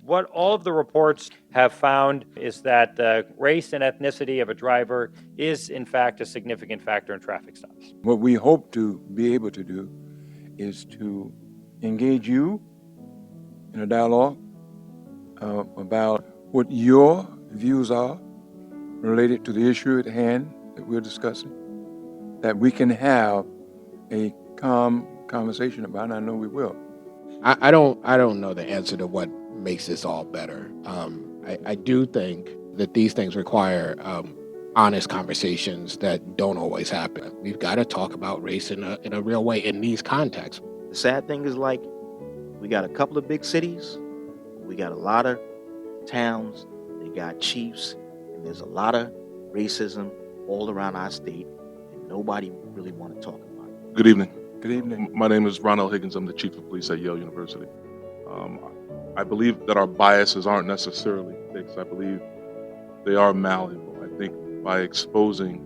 What all of the reports have found is that race and ethnicity of a driver is, in fact, a significant factor in traffic stops. What we hope to be able to do is to engage you in a dialogue about what your views are related to the issue at hand that we're discussing, that we can have a calm conversation about, and I know we will. I don't know the answer to what makes this all better. I do think that these things require honest conversations that don't always happen. We've got to talk about race in a real way in these contexts. The sad thing is, like, we got a couple of big cities, we got a lot of towns, they got chiefs, and there's a lot of racism all around our state, and nobody really want to talk about it. Good evening. Good evening. My name is Ron L. Higgins. I'm the chief of police at Yale University. I believe that our biases aren't necessarily fixed. I believe they are malleable. I think by exposing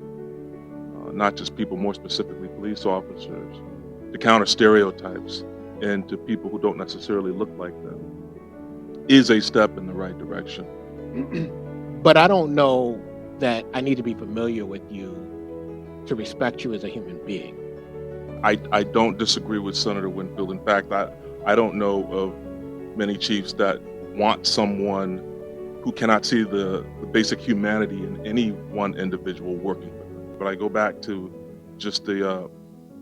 not just people, more specifically police officers, to counter stereotypes and to people who don't necessarily look like them is a step in the right direction. But I don't know that I need to be familiar with you to respect you as a human being. I don't disagree with Senator Winfield. In fact, I don't know of many chiefs that want someone who cannot see the basic humanity in any one individual working with them. But I go back to just the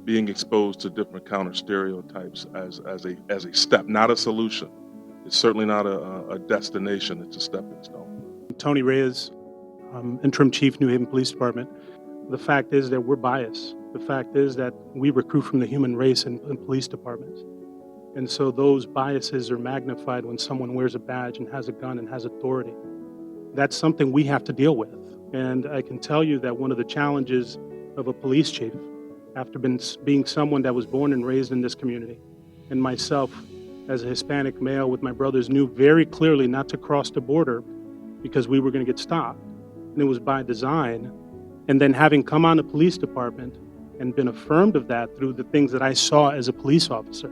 being exposed to different counter stereotypes as a step, not a solution. It's certainly not a destination, it's a stepping stone. Tony Reyes, Interim Chief, New Haven Police Department. The fact is that we're biased. The fact is that we recruit from the human race in police departments. And so those biases are magnified when someone wears a badge and has a gun and has authority. That's something we have to deal with. And I can tell you that one of the challenges of a police chief, after being someone that was born and raised in this community, and myself as a Hispanic male with my brothers knew very clearly not to cross the border because we were going to get stopped. And it was by design. And then having come on the police department and been affirmed of that through the things that I saw as a police officer,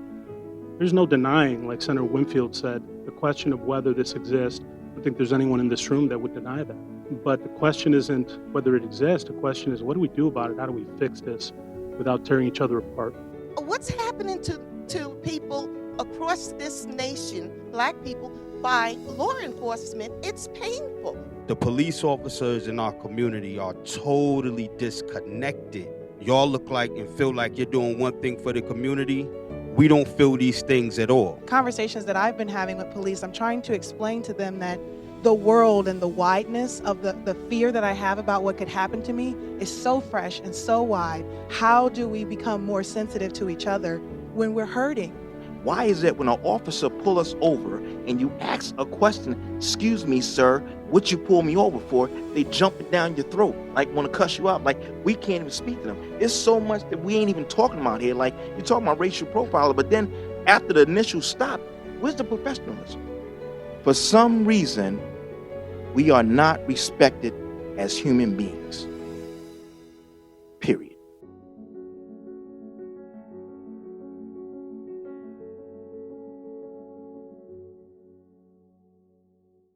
there's no denying, like Senator Winfield said, the question of whether this exists. I don't think there's anyone in this room that would deny that. But the question isn't whether it exists. The question is, what do we do about it? How do we fix this without tearing each other apart? What's happening to people across this nation, black people, by law enforcement? It's painful. The police officers in our community are totally disconnected. Y'all look like and feel like you're doing one thing for the community. We don't feel these things at all. Conversations that I've been having with police, I'm trying to explain to them that the world and the wideness of the fear that I have about what could happen to me is so fresh and so wide. How do we become more sensitive to each other when we're hurting? Why is it when an officer pull us over and you ask a question, excuse me, sir, what you pull me over for, they jumping down your throat, like want to cuss you out, like we can't even speak to them. There's so much that we ain't even talking about here. Like, you're talking about racial profiling, but then after the initial stop, where's the professionalism? For some reason, we are not respected as human beings.